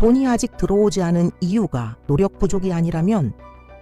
돈이 아직 들어오지 않은 이유가 노력 부족이 아니라면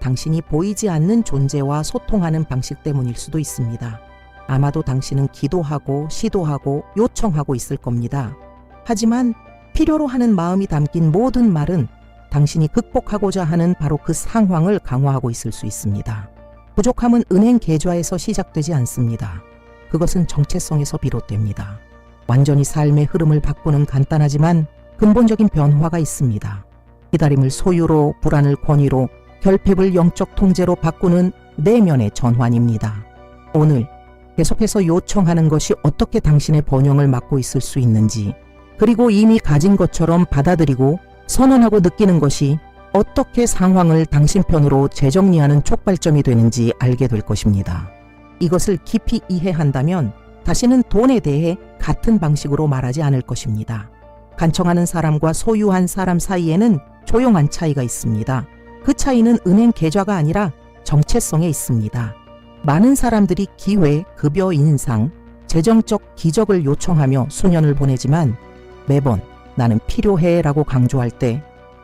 당신이 보이지 않는 존재와 소통하는 방식 때문일 수도 있습니다. 아마도 당신은 기도하고 시도하고 요청하고 있을 겁니다. 하지만 필요로 하는 마음이 담긴 모든 말은 당신이 극복하고자 하는 바로 그 상황을 강화하고 있을 수 있습니다. 부족함은 은행 계좌에서 시작되지 않습니다. 그것은 정체성에서 비롯됩니다. 완전히 삶의 흐름을 바꾸는 간단하지만 근본적인 변화가 있습니다. 기다림을 소유로, 불안을 권위로, 결핍을 영적 통제로 바꾸는 내면의 전환입니다. 오늘 계속해서 요청하는 것이 어떻게 당신의 번영을 막고 있을 수 있는지, 그리고 이미 가진 것처럼 받아들이고 선언하고 느끼는 것이 어떻게 상황을 당신 편으로 재정리하는 촉발점이 되는지 알게 될 것입니다. 이것을 깊이 이해한다면 다시는 돈에 대해 같은 방식으로 말하지 않을 것입니다. 간청하는 사람과 소유한 사람 사이에는 조용한 차이가 있습니다. 그 차이는 은행 계좌가 아니라 정체성에 있습니다. 많은 사람들이 기회, 급여 인상, 재정적 기적을 요청하며 수년을 보내지만 매번 나는 필요해 라고 강조할 때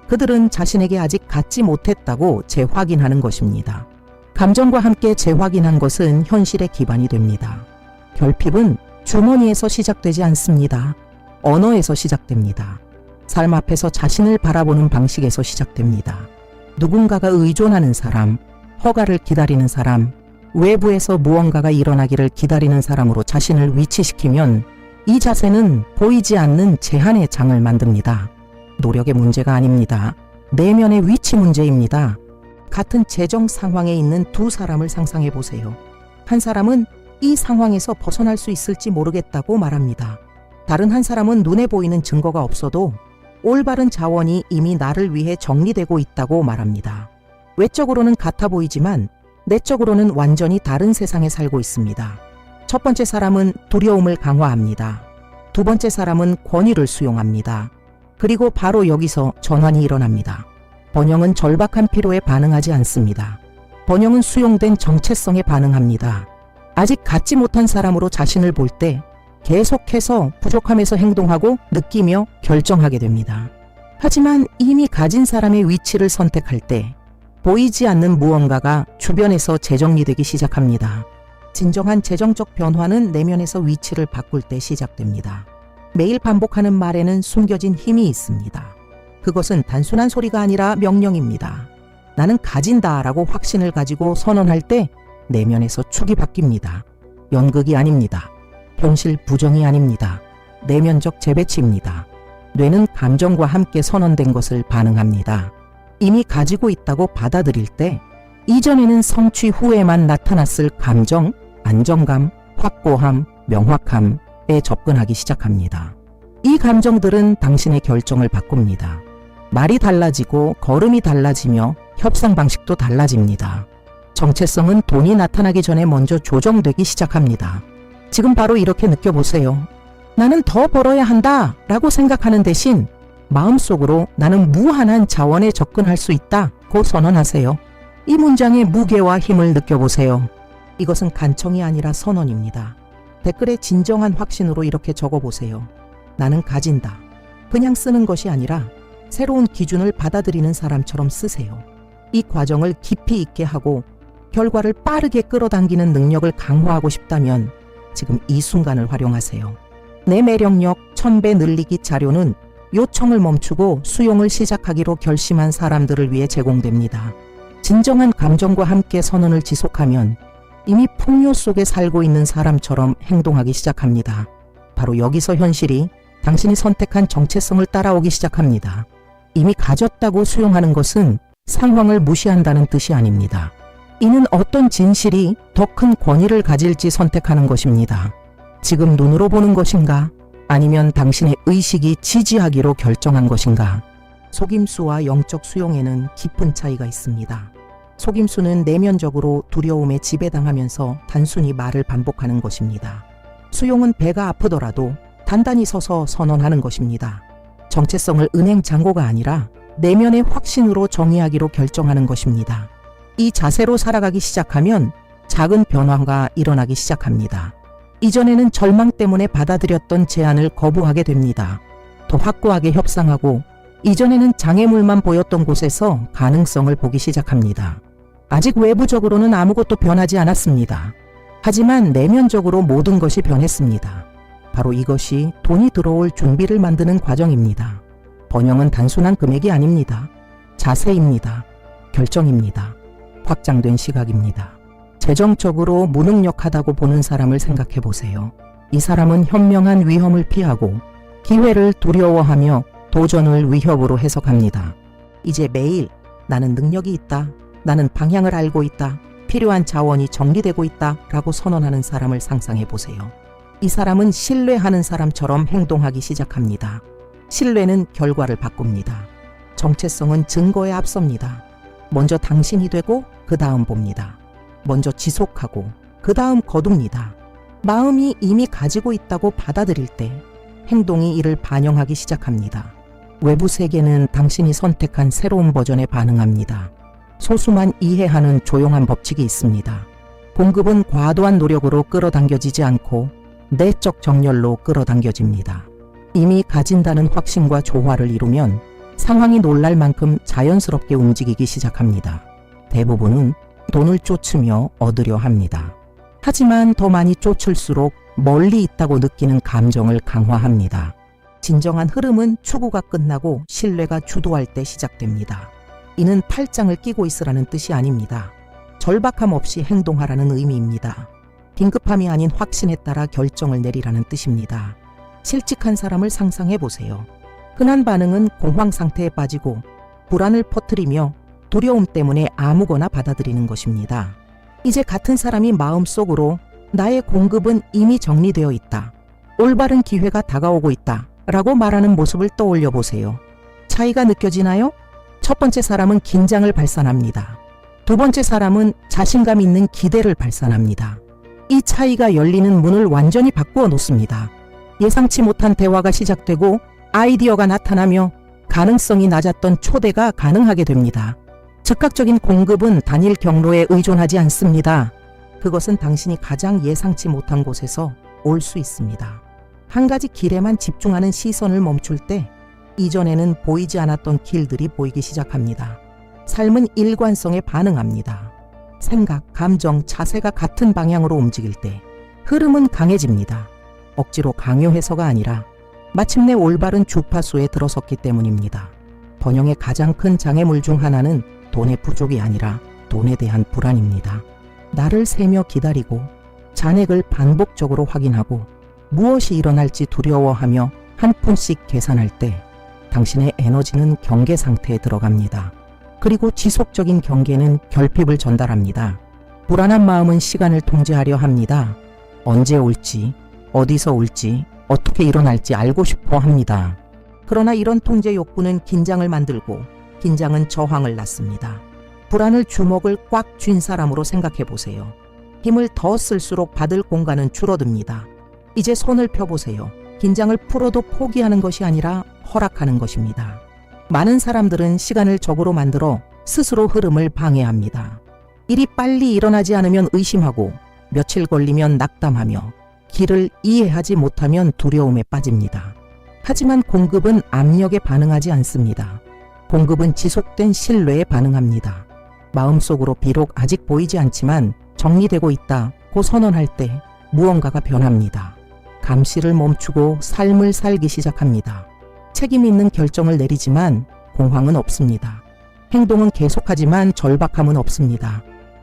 그들은 자신에게 아직 갖지 못했다고 재확인하는 것입니다. 감정과 함께 재확인한 것은 현실의 기반이 됩니다. 결핍은 주머니에서 시작되지 않습니다. 언어에서 시작됩니다. 삶 앞에서 자신을 바라보는 방식에서 시작됩니다. 누군가가 의존하는 사람, 허가를 기다리는 사람, 외부에서 무언가가 일어나기를 기다리는 사람으로 자신을 위치시키면 이 자세는 보이지 않는 제한의 장을 만듭니다. 노력의 문제가 아닙니다. 내면의 위치 문제입니다. 같은 재정 상황에 있는 두 사람을 상상해 보세요. 한 사람은 이 상황에서 벗어날 수 있을지 모르겠다고 말합니다. 다른 한 사람은 눈에 보이는 증거가 없어도 올바른 자원이 이미 나를 위해 정리되고 있다고 말합니다. 외적으로는 같아 보이지만 내적으로는 완전히 다른 세상에 살고 있습니다. 첫 번째 사람은 두려움을 강화합니다. 두 번째 사람은 권위를 수용합니다. 그리고 바로 여기서 전환이 일어납니다. 번영은 절박한 필요에 반응하지 않습니다. 번영은 수용된 정체성에 반응합니다. 아직 갖지 못한 사람으로 자신을 볼 때 계속해서 부족함에서 행동하고 느끼며 결정하게 됩니다. 하지만 이미 가진 사람의 위치를 선택할 때 보이지 않는 무언가가 주변에서 재정리되기 시작합니다. 진정한 재정적 변화는 내면에서 위치를 바꿀 때 시작됩니다. 매일 반복하는 말에는 숨겨진 힘이 있습니다. 그것은 단순한 소리가 아니라 명령입니다. 나는 가진다라고 확신을 가지고 선언할 때 내면에서 축이 바뀝니다. 연극이 아닙니다. 현실 부정이 아닙니다. 내면적 재배치입니다. 뇌는 감정과 함께 선언된 것을 반응합니다. 이미 가지고 있다고 받아들일 때 이전에는 성취 후에만 나타났을 감정, 안정감, 확고함, 명확함에 접근하기 시작합니다. 이 감정들은 당신의 결정을 바꿉니다. 말이 달라지고 걸음이 달라지며 협상 방식도 달라집니다. 정체성은 돈이 나타나기 전에 먼저 조정되기 시작합니다. 지금 바로 이렇게 느껴보세요. 나는 더 벌어야 한다 라고 생각하는 대신 마음속으로 나는 무한한 자원에 접근할 수 있다고 선언하세요. 이 문장의 무게와 힘을 느껴보세요. 이것은 간청이 아니라 선언입니다. 댓글에 진정한 확신으로 이렇게 적어보세요. 나는 가진다. 그냥 쓰는 것이 아니라 새로운 기준을 받아들이는 사람처럼 쓰세요. 이 과정을 깊이 있게 하고 결과를 빠르게 끌어당기는 능력을 강화하고 싶다면 지금 이 순간을 활용하세요. 내 매력력 1000배 늘리기 자료는 요청을 멈추고 수용을 시작하기로 결심한 사람들을 위해 제공됩니다. 진정한 감정과 함께 선언을 지속하면 이미 풍요 속에 살고 있는 사람처럼 행동하기 시작합니다. 바로 여기서 현실이 당신이 선택한 정체성을 따라오기 시작합니다. 이미 가졌다고 수용하는 것은 상황을 무시한다는 뜻이 아닙니다. 이는 어떤 진실이 더 큰 권위를 가질지 선택하는 것입니다. 지금 눈으로 보는 것인가? 아니면 당신의 의식이 지지하기로 결정한 것인가? 속임수와 영적 수용에는 깊은 차이가 있습니다. 속임수는 내면적으로 두려움에 지배당하면서 단순히 말을 반복하는 것입니다. 수용은 배가 아프더라도 단단히 서서 선언하는 것입니다. 정체성을 은행 잔고가 아니라 내면의 확신으로 정의하기로 결정하는 것입니다. 이 자세로 살아가기 시작하면 작은 변화가 일어나기 시작합니다. 이전에는 절망 때문에 받아들였던 제안을 거부하게 됩니다. 더 확고하게 협상하고 이전에는 장애물만 보였던 곳에서 가능성을 보기 시작합니다. 아직 외부적으로는 아무것도 변하지 않았습니다. 하지만 내면적으로 모든 것이 변했습니다. 바로 이것이 돈이 들어올 준비를 만드는 과정입니다. 번영은 단순한 금액이 아닙니다. 자세입니다. 결정입니다. 확장된 시각입니다. 재정적으로 무능력하다고 보는 사람을 생각해 보세요. 이 사람은 현명한 위험을 피하고 기회를 두려워하며 도전을 위협으로 해석합니다. 이제 매일 나는 능력이 있다. 나는 방향을 알고 있다. 필요한 자원이 정리되고 있다. 라고 선언하는 사람을 상상해 보세요. 이 사람은 신뢰하는 사람처럼 행동하기 시작합니다. 신뢰는 결과를 바꿉니다. 정체성은 증거에 앞섭니다. 먼저 당신이 되고 그 다음 봅니다. 먼저 지속하고 그 다음 거둡니다. 마음이 이미 가지고 있다고 받아들일 때 행동이 이를 반영하기 시작합니다. 외부 세계는 당신이 선택한 새로운 버전에 반응합니다. 소수만 이해하는 조용한 법칙이 있습니다. 공급은 과도한 노력으로 끌어당겨지지 않고 내적 정열로 끌어당겨집니다. 이미 가진다는 확신과 조화를 이루면 상황이 놀랄 만큼 자연스럽게 움직이기 시작합니다. 대부분은 돈을 쫓으며 얻으려 합니다. 하지만 더 많이 쫓을수록 멀리 있다고 느끼는 감정을 강화합니다. 진정한 흐름은 추구가 끝나고 신뢰가 주도할 때 시작됩니다. 이는 팔짱을 끼고 있으라는 뜻이 아닙니다. 절박함 없이 행동하라는 의미입니다. 긴급함이 아닌 확신에 따라 결정을 내리라는 뜻입니다. 실직한 사람을 상상해 보세요. 흔한 반응은 공황 상태에 빠지고 불안을 퍼뜨리며 두려움 때문에 아무거나 받아들이는 것입니다. 이제 같은 사람이 마음속으로 나의 공급은 이미 정리되어 있다. 올바른 기회가 다가오고 있다. 라고 말하는 모습을 떠올려 보세요. 차이가 느껴지나요? 첫 번째 사람은 긴장을 발산합니다. 두 번째 사람은 자신감 있는 기대를 발산합니다. 이 차이가 열리는 문을 완전히 바꾸어 놓습니다. 예상치 못한 대화가 시작되고 아이디어가 나타나며 가능성이 낮았던 초대가 가능하게 됩니다. 즉각적인 공급은 단일 경로에 의존하지 않습니다. 그것은 당신이 가장 예상치 못한 곳에서 올 수 있습니다. 한 가지 길에만 집중하는 시선을 멈출 때 이전에는 보이지 않았던 길들이 보이기 시작합니다. 삶은 일관성에 반응합니다. 생각, 감정, 자세가 같은 방향으로 움직일 때 흐름은 강해집니다. 억지로 강요해서가 아니라 마침내 올바른 주파수에 들어섰기 때문입니다. 번영의 가장 큰 장애물 중 하나는 돈의 부족이 아니라 돈에 대한 불안입니다. 나를 세며 기다리고 잔액을 반복적으로 확인하고 무엇이 일어날지 두려워하며 한 푼씩 계산할 때 당신의 에너지는 경계 상태에 들어갑니다. 그리고 지속적인 경계는 결핍을 전달합니다. 불안한 마음은 시간을 통제하려 합니다. 언제 올지, 어디서 올지, 어떻게 일어날지 알고 싶어 합니다. 그러나 이런 통제 욕구는 긴장을 만들고 긴장은 저항을 낳습니다. 불안을 주먹을 꽉 쥔 사람으로 생각해 보세요. 힘을 더 쓸수록 받을 공간은 줄어듭니다. 이제 손을 펴보세요. 긴장을 풀어도 포기하는 것이 아니라 허락하는 것입니다. 많은 사람들은 시간을 적으로 만들어 스스로 흐름을 방해합니다. 일이 빨리 일어나지 않으면 의심하고 며칠 걸리면 낙담하며 길을 이해하지 못하면 두려움에 빠집니다. 하지만 공급은 압력에 반응하지 않습니다. 공급은 지속된 신뢰에 반응합니다. 마음속으로 비록 아직 보이지 않지만 정리되고 있다고 선언할 때 무언가가 변합니다. 감시를 멈추고 삶을 살기 시작합니다. 책임 있는 결정을 내리지만 공황은 없습니다. 행동은 계속하지만 절박함은 없습니다.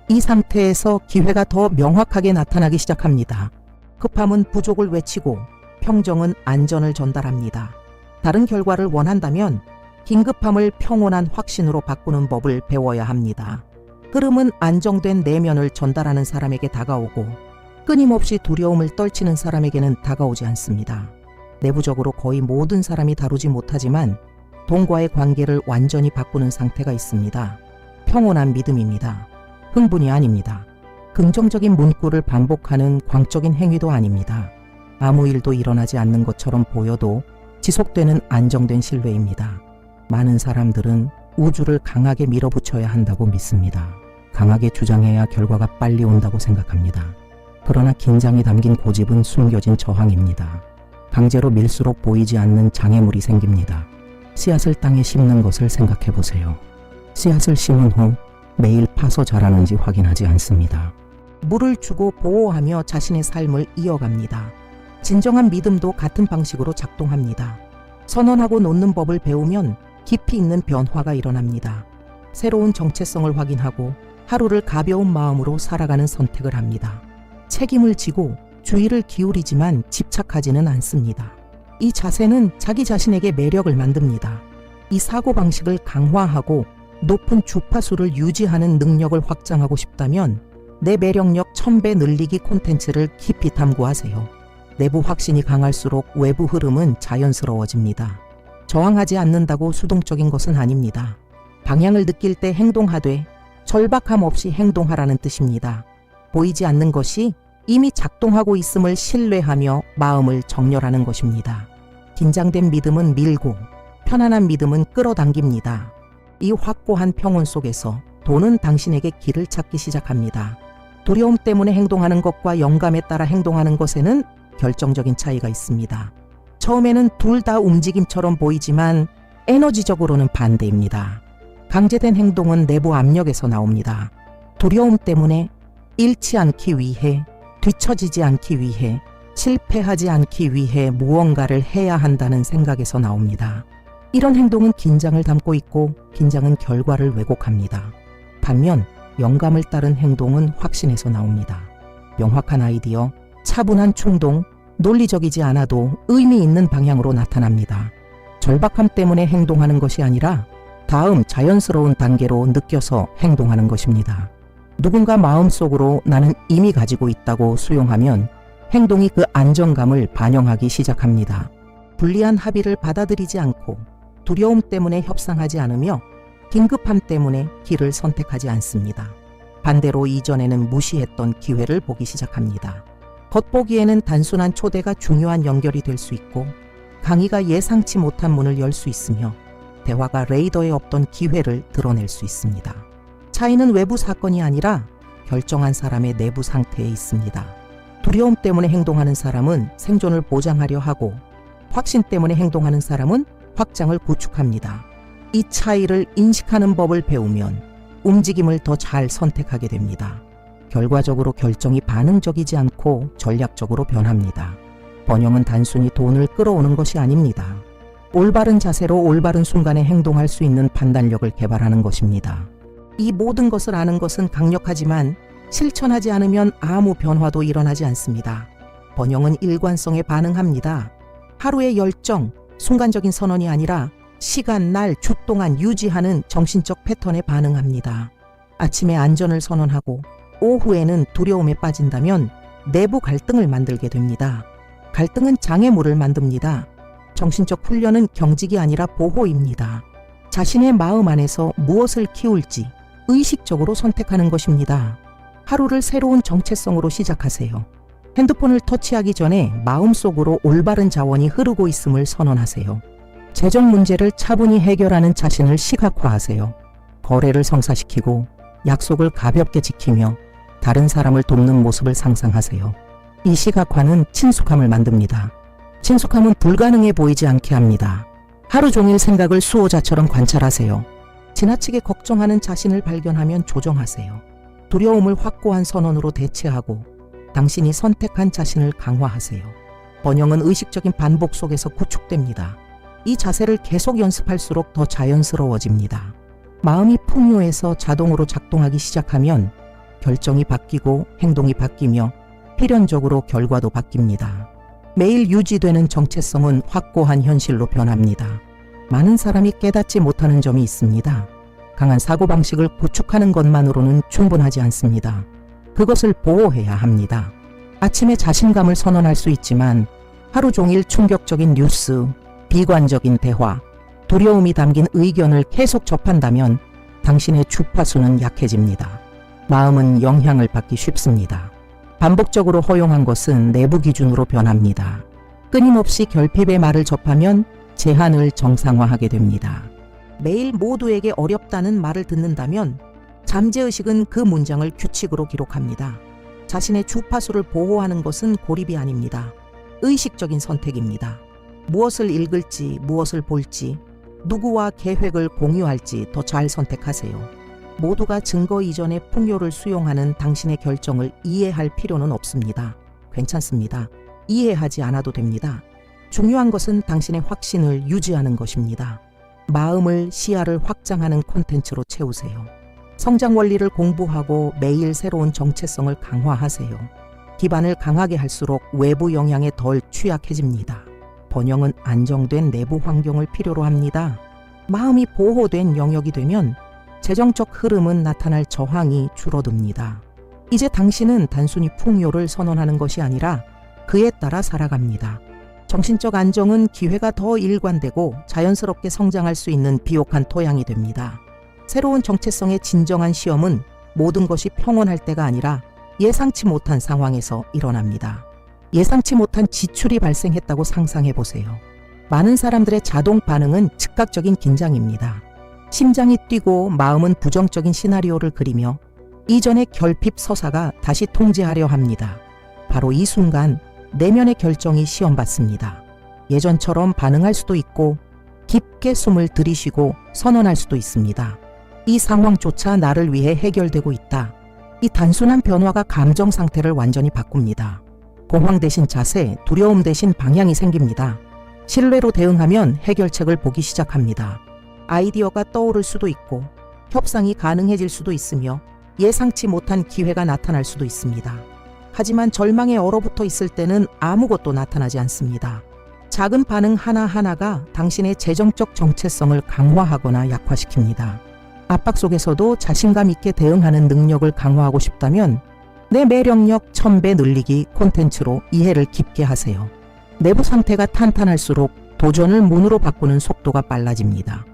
이 상태에서 기회가 더 명확하게 나타나기 시작합니다. 급함은 부족을 외치고 평정은 안전을 전달합니다. 다른 결과를 원한다면 긴급함을 평온한 확신으로 바꾸는 법을 배워야 합니다. 흐름은 안정된 내면을 전달하는 사람에게 다가오고 끊임없이 두려움을 떨치는 사람에게는 다가오지 않습니다. 내부적으로 거의 모든 사람이 다루지 못하지만 돈과의 관계를 완전히 바꾸는 상태가 있습니다. 평온한 믿음입니다. 흥분이 아닙니다. 긍정적인 문구를 반복하는 광적인 행위도 아닙니다. 아무 일도 일어나지 않는 것처럼 보여도 지속되는 안정된 신뢰입니다. 많은 사람들은 우주를 강하게 밀어붙여야 한다고 믿습니다. 강하게 주장해야 결과가 빨리 온다고 생각합니다. 그러나 긴장이 담긴 고집은 숨겨진 저항입니다. 강제로 밀수록 보이지 않는 장애물이 생깁니다. 씨앗을 땅에 심는 것을 생각해 보세요. 씨앗을 심은 후 매일 파서 자라는지 확인하지 않습니다. 물을 주고 보호하며 자신의 삶을 이어갑니다. 진정한 믿음도 같은 방식으로 작동합니다. 선언하고 놓는 법을 배우면 깊이 있는 변화가 일어납니다. 새로운 정체성을 확인하고 하루를 가벼운 마음으로 살아가는 선택을 합니다. 책임을 지고 주의를 기울이지만 집착하지는 않습니다. 이 자세는 자기 자신에게 매력을 만듭니다. 이 사고방식을 강화하고 높은 주파수를 유지하는 능력을 확장하고 싶다면 내 매력력 1000배 늘리기 콘텐츠를 깊이 탐구하세요. 내부 확신이 강할수록 외부 흐름은 자연스러워집니다. 저항하지 않는다고 수동적인 것은 아닙니다. 방향을 느낄 때 행동하되 절박함 없이 행동하라는 뜻입니다. 보이지 않는 것이 이미 작동하고 있음을 신뢰하며 마음을 정렬하는 것입니다. 긴장된 믿음은 밀고 편안한 믿음은 끌어당깁니다. 이 확고한 평온 속에서 돈은 당신에게 길을 찾기 시작합니다. 두려움 때문에 행동하는 것과 영감에 따라 행동하는 것에는 결정적인 차이가 있습니다. 처음에는 둘 다 움직임처럼 보이지만 에너지적으로는 반대입니다. 강제된 행동은 내부 압력에서 나옵니다. 두려움 때문에 잃지 않기 위해, 뒤처지지 않기 위해, 실패하지 않기 위해 무언가를 해야 한다는 생각에서 나옵니다. 이런 행동은 긴장을 담고 있고 긴장은 결과를 왜곡합니다. 반면 영감을 따른 행동은 확신에서 나옵니다. 명확한 아이디어, 차분한 충동, 논리적이지 않아도 의미 있는 방향으로 나타납니다. 절박함 때문에 행동하는 것이 아니라 다음 자연스러운 단계로 느껴서 행동하는 것입니다. 누군가 마음속으로 나는 이미 가지고 있다고 수용하면 행동이 그 안정감을 반영하기 시작합니다. 불리한 합의를 받아들이지 않고 두려움 때문에 협상하지 않으며 긴급함 때문에 길을 선택하지 않습니다. 반대로 이전에는 무시했던 기회를 보기 시작합니다. 겉보기에는 단순한 초대가 중요한 연결이 될 수 있고 강의가 예상치 못한 문을 열 수 있으며 대화가 레이더에 없던 기회를 드러낼 수 있습니다. 차이는 외부 사건이 아니라 결정한 사람의 내부 상태에 있습니다. 두려움 때문에 행동하는 사람은 생존을 보장하려 하고 확신 때문에 행동하는 사람은 확장을 구축합니다. 이 차이를 인식하는 법을 배우면 움직임을 더 잘 선택하게 됩니다. 결과적으로 결정이 반응적이지 않고 전략적으로 변합니다. 번영은 단순히 돈을 끌어오는 것이 아닙니다. 올바른 자세로 올바른 순간에 행동할 수 있는 판단력을 개발하는 것입니다. 이 모든 것을 아는 것은 강력하지만 실천하지 않으면 아무 변화도 일어나지 않습니다. 번영은 일관성에 반응합니다. 하루의 열정, 순간적인 선언이 아니라 시간, 날, 주 동안 유지하는 정신적 패턴에 반응합니다. 아침에 안전을 선언하고 오후에는 두려움에 빠진다면 내부 갈등을 만들게 됩니다. 갈등은 장애물을 만듭니다. 정신적 훈련은 경직이 아니라 보호입니다. 자신의 마음 안에서 무엇을 키울지 의식적으로 선택하는 것입니다. 하루를 새로운 정체성으로 시작하세요. 핸드폰을 터치하기 전에 마음속으로 올바른 자원이 흐르고 있음을 선언하세요. 재정 문제를 차분히 해결하는 자신을 시각화하세요. 거래를 성사시키고 약속을 가볍게 지키며 다른 사람을 돕는 모습을 상상하세요. 이 시각화는 친숙함을 만듭니다. 친숙함은 불가능해 보이지 않게 합니다. 하루 종일 생각을 수호자처럼 관찰하세요. 지나치게 걱정하는 자신을 발견하면 조정하세요. 두려움을 확고한 선언으로 대체하고 당신이 선택한 자신을 강화하세요. 번영은 의식적인 반복 속에서 구축됩니다. 이 자세를 계속 연습할수록 더 자연스러워집니다. 마음이 풍요해서 자동으로 작동하기 시작하면 결정이 바뀌고 행동이 바뀌며 필연적으로 결과도 바뀝니다. 매일 유지되는 정체성은 확고한 현실로 변합니다. 많은 사람이 깨닫지 못하는 점이 있습니다. 강한 사고방식을 구축하는 것만으로는 충분하지 않습니다. 그것을 보호해야 합니다. 아침에 자신감을 선언할 수 있지만 하루 종일 충격적인 뉴스, 비관적인 대화, 두려움이 담긴 의견을 계속 접한다면 당신의 주파수는 약해집니다. 마음은 영향을 받기 쉽습니다. 반복적으로 허용한 것은 내부 기준으로 변합니다. 끊임없이 결핍의 말을 접하면 제한을 정상화하게 됩니다. 매일 모두에게 어렵다는 말을 듣는다면 잠재의식은 그 문장을 규칙으로 기록합니다. 자신의 주파수를 보호하는 것은 고립이 아닙니다. 의식적인 선택입니다. 무엇을 읽을지, 무엇을 볼지, 누구와 계획을 공유할지 더 잘 선택하세요. 모두가 증거 이전의 풍요를 수용하는 당신의 결정을 이해할 필요는 없습니다. 괜찮습니다. 이해하지 않아도 됩니다. 중요한 것은 당신의 확신을 유지하는 것입니다. 마음을, 시야를 확장하는 콘텐츠로 채우세요. 성장 원리를 공부하고 매일 새로운 정체성을 강화하세요. 기반을 강하게 할수록 외부 영향에 덜 취약해집니다. 번영은 안정된 내부 환경을 필요로 합니다. 마음이 보호된 영역이 되면 재정적 흐름은 나타날 저항이 줄어듭니다. 이제 당신은 단순히 풍요를 선언하는 것이 아니라 그에 따라 살아갑니다. 정신적 안정은 기회가 더 일관되고 자연스럽게 성장할 수 있는 비옥한 토양이 됩니다. 새로운 정체성의 진정한 시험은 모든 것이 평온할 때가 아니라 예상치 못한 상황에서 일어납니다. 예상치 못한 지출이 발생했다고 상상해 보세요. 많은 사람들의 자동 반응은 즉각적인 긴장입니다. 심장이 뛰고 마음은 부정적인 시나리오를 그리며 이전의 결핍 서사가 다시 통제하려 합니다. 바로 이 순간 내면의 결정이 시험받습니다. 예전처럼 반응할 수도 있고 깊게 숨을 들이쉬고 선언할 수도 있습니다. 이 상황조차 나를 위해 해결되고 있다. 이 단순한 변화가 감정 상태를 완전히 바꿉니다. 공황 대신 자세, 두려움 대신 방향이 생깁니다. 신뢰로 대응하면 해결책을 보기 시작합니다. 아이디어가 떠오를 수도 있고 협상이 가능해질 수도 있으며 예상치 못한 기회가 나타날 수도 있습니다. 하지만 절망에 얼어붙어 있을 때는 아무것도 나타나지 않습니다. 작은 반응 하나하나가 당신의 재정적 정체성을 강화하거나 약화시킵니다. 압박 속에서도 자신감 있게 대응하는 능력을 강화하고 싶다면 내 매력력 1000배 늘리기 콘텐츠로 이해를 깊게 하세요. 내부 상태가 탄탄할수록 도전을 문으로 바꾸는 속도가 빨라집니다.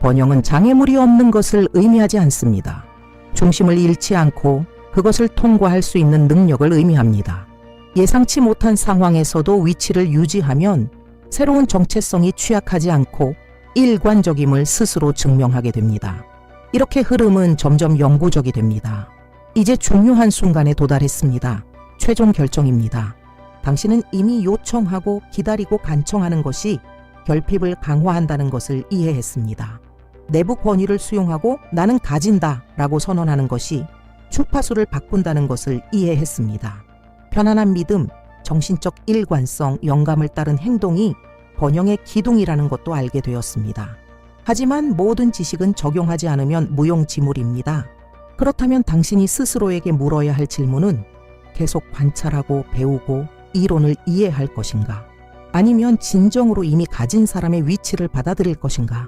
번영은 장애물이 없는 것을 의미하지 않습니다. 중심을 잃지 않고 그것을 통과할 수 있는 능력을 의미합니다. 예상치 못한 상황에서도 위치를 유지하면 새로운 정체성이 취약하지 않고 일관적임을 스스로 증명하게 됩니다. 이렇게 흐름은 점점 영구적이 됩니다. 이제 중요한 순간에 도달했습니다. 최종 결정입니다. 당신은 이미 요청하고 기다리고 간청하는 것이 결핍을 강화한다는 것을 이해했습니다. 내부 권위를 수용하고 나는 가진다 라고 선언하는 것이 주파수를 바꾼다는 것을 이해했습니다. 편안한 믿음, 정신적 일관성, 영감을 따른 행동이 번영의 기둥이라는 것도 알게 되었습니다. 하지만 모든 지식은 적용하지 않으면 무용지물입니다. 그렇다면 당신이 스스로에게 물어야 할 질문은 계속 관찰하고 배우고 이론을 이해할 것인가? 아니면 진정으로 이미 가진 사람의 위치를 받아들일 것인가?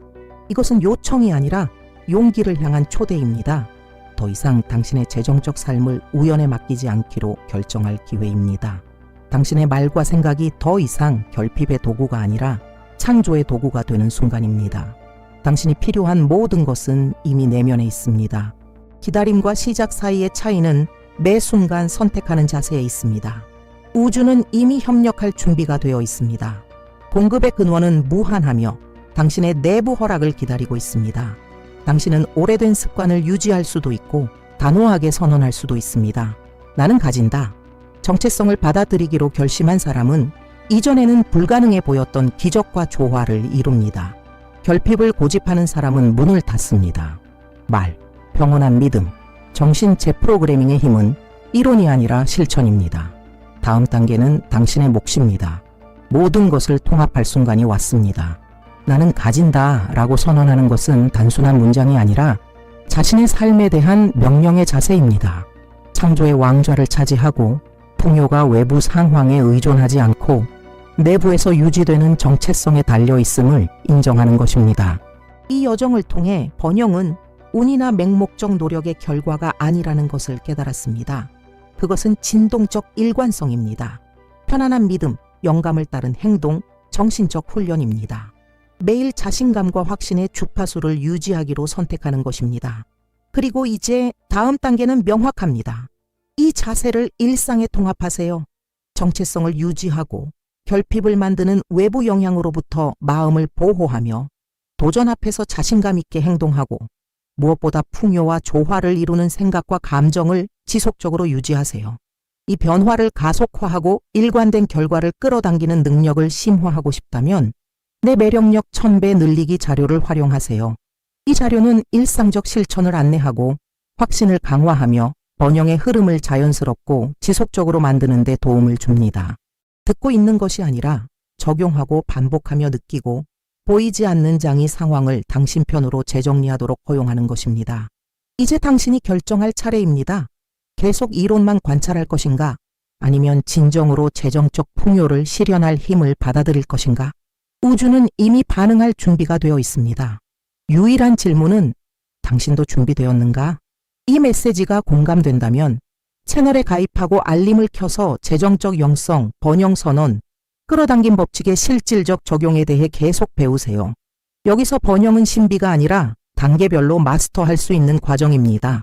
이것은 요청이 아니라 용기를 향한 초대입니다. 더 이상 당신의 재정적 삶을 우연에 맡기지 않기로 결정할 기회입니다. 당신의 말과 생각이 더 이상 결핍의 도구가 아니라 창조의 도구가 되는 순간입니다. 당신이 필요한 모든 것은 이미 내면에 있습니다. 기다림과 시작 사이의 차이는 매 순간 선택하는 자세에 있습니다. 우주는 이미 협력할 준비가 되어 있습니다. 공급의 근원은 무한하며 당신의 내부 허락을 기다리고 있습니다. 당신은 오래된 습관을 유지할 수도 있고 단호하게 선언할 수도 있습니다. 나는 가진다. 정체성을 받아들이기로 결심한 사람은 이전에는 불가능해 보였던 기적과 조화를 이룹니다. 결핍을 고집하는 사람은 문을 닫습니다. 말, 평온한 믿음, 정신 재프로그래밍의 힘은 이론이 아니라 실천입니다. 다음 단계는 당신의 몫입니다. 모든 것을 통합할 순간이 왔습니다. 나는 가진다 라고 선언하는 것은 단순한 문장이 아니라 자신의 삶에 대한 명령의 자세입니다. 창조의 왕좌를 차지하고 풍요가 외부 상황에 의존하지 않고 내부에서 유지되는 정체성에 달려있음을 인정하는 것입니다. 이 여정을 통해 번영은 운이나 맹목적 노력의 결과가 아니라는 것을 깨달았습니다. 그것은 진동적 일관성입니다. 편안한 믿음, 영감을 따른 행동, 정신적 훈련입니다. 매일 자신감과 확신의 주파수를 유지하기로 선택하는 것입니다. 그리고 이제 다음 단계는 명확합니다. 이 자세를 일상에 통합하세요. 정체성을 유지하고 결핍을 만드는 외부 영향으로부터 마음을 보호하며 도전 앞에서 자신감 있게 행동하고 무엇보다 풍요와 조화를 이루는 생각과 감정을 지속적으로 유지하세요. 이 변화를 가속화하고 일관된 결과를 끌어당기는 능력을 심화하고 싶다면 내 매력력 1000배 늘리기 자료를 활용하세요. 이 자료는 일상적 실천을 안내하고 확신을 강화하며 번영의 흐름을 자연스럽고 지속적으로 만드는 데 도움을 줍니다. 듣고 있는 것이 아니라 적용하고 반복하며 느끼고 보이지 않는 장이 상황을 당신 편으로 재정리하도록 허용하는 것입니다. 이제 당신이 결정할 차례입니다. 계속 이론만 관찰할 것인가? 아니면 진정으로 재정적 풍요를 실현할 힘을 받아들일 것인가? 우주는 이미 반응할 준비가 되어 있습니다. 유일한 질문은 당신도 준비되었는가? 이 메시지가 공감된다면 채널에 가입하고 알림을 켜서 재정적 영성, 번영 선언, 끌어당긴 법칙의 실질적 적용에 대해 계속 배우세요. 여기서 번영은 신비가 아니라 단계별로 마스터할 수 있는 과정입니다.